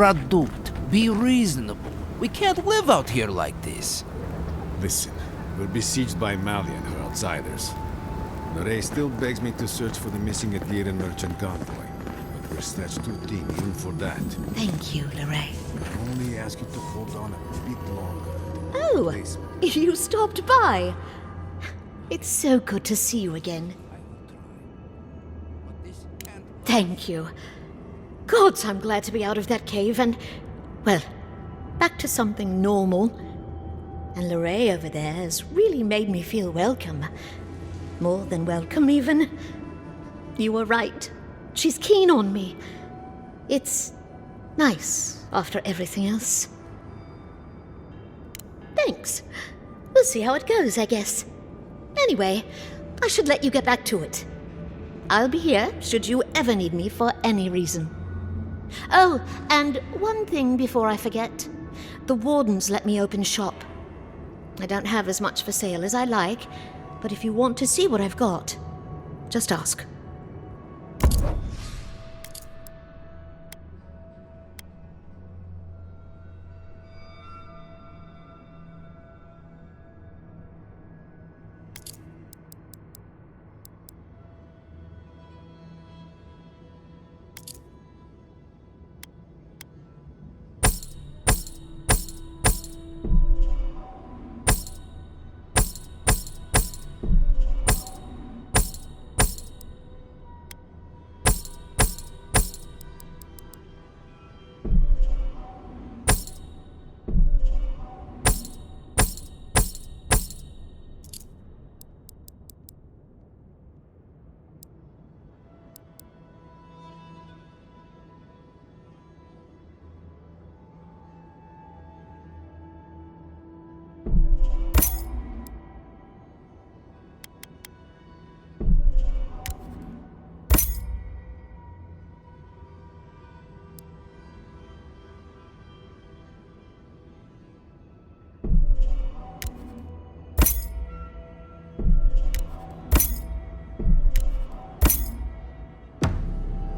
Radut, be reasonable. We can't live out here like this.
Listen, we're besieged by Mali and her outsiders. Lorraine still begs me to search for the missing Adira merchant convoy, but we're stretched too thin even for that.
Thank you, Lorraine.
I only ask you to hold on a bit longer.
Oh, you stopped by. It's so good to see you again. Thank you. Gods, I'm glad to be out of that cave and, well, back to something normal. And Lorraine over there has really made me feel welcome. More than welcome, even. You were right. She's keen on me. It's Nice, after everything else. Thanks. We'll see how it goes, I guess. Anyway, I should let you get back to it. I'll be here should you ever need me for any reason. Oh, and one thing before I forget. The wardens let me open shop. I don't have as much for sale as I like, but if you want to see what I've got, just ask.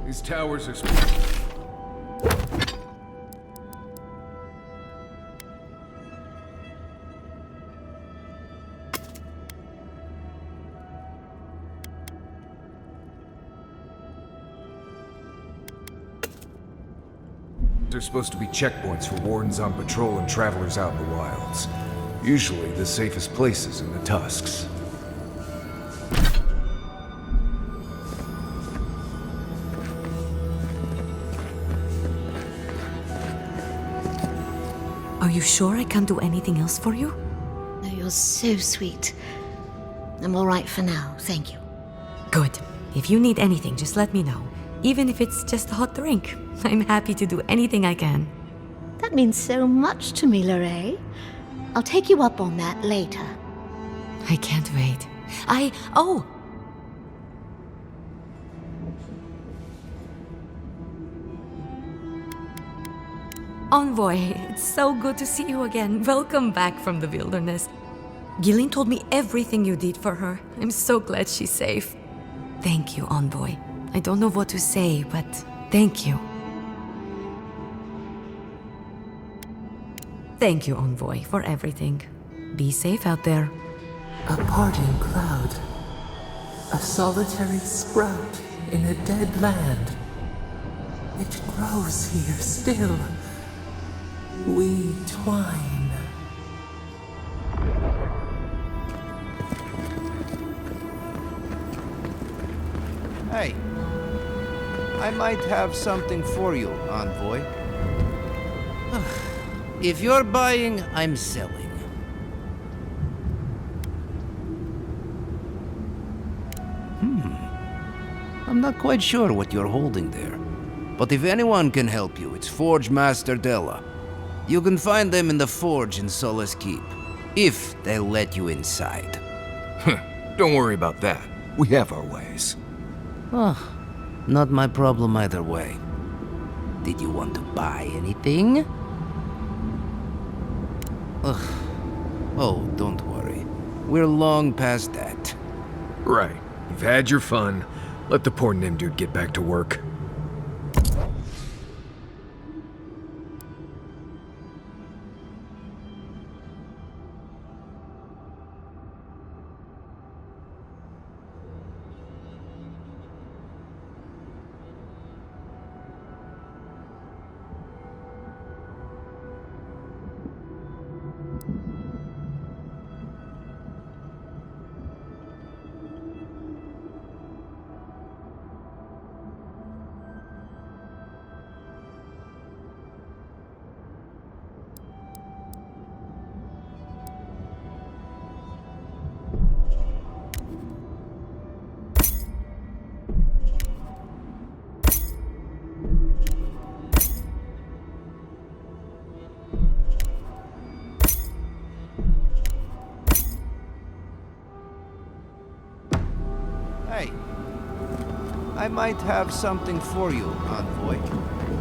These towers are... There's supposed to be checkpoints for wardens on patrol and travelers out in the wilds. Usually the safest places in the Tusks.
Are you sure I can't do anything else for you?
No, you're so sweet. I'm all right for now, thank you.
Good. If you need anything, just let me know. Even if it's just a hot drink. I'm happy to do anything I can.
That means so much to me, Lorraine. I'll take you up on that later.
I can't wait. Oh! Envoy, it's so good to see you again. Welcome back from the wilderness. Gillian told me everything you did for her. I'm so glad she's safe. Thank you, Envoy. I don't know what to say, but thank you. Thank you, Envoy, for everything. Be safe out there.
A parting cloud. A solitary sprout in a dead land. It grows here still. We twine.
Hey, I might have something for you, Envoy. If you're buying, I'm selling. I'm not quite sure what you're holding there. But if anyone can help you, it's Forge Master Della. You can find them in the forge in Solace Keep, if they'll let you inside.
Don't worry about that. We have our ways.
Oh, not my problem either way. Did you want to buy anything? Ugh. Oh, don't worry. We're long past that.
Right. You've had your fun. Let the poor Nim dude get back to work.
I might have something for you, envoy.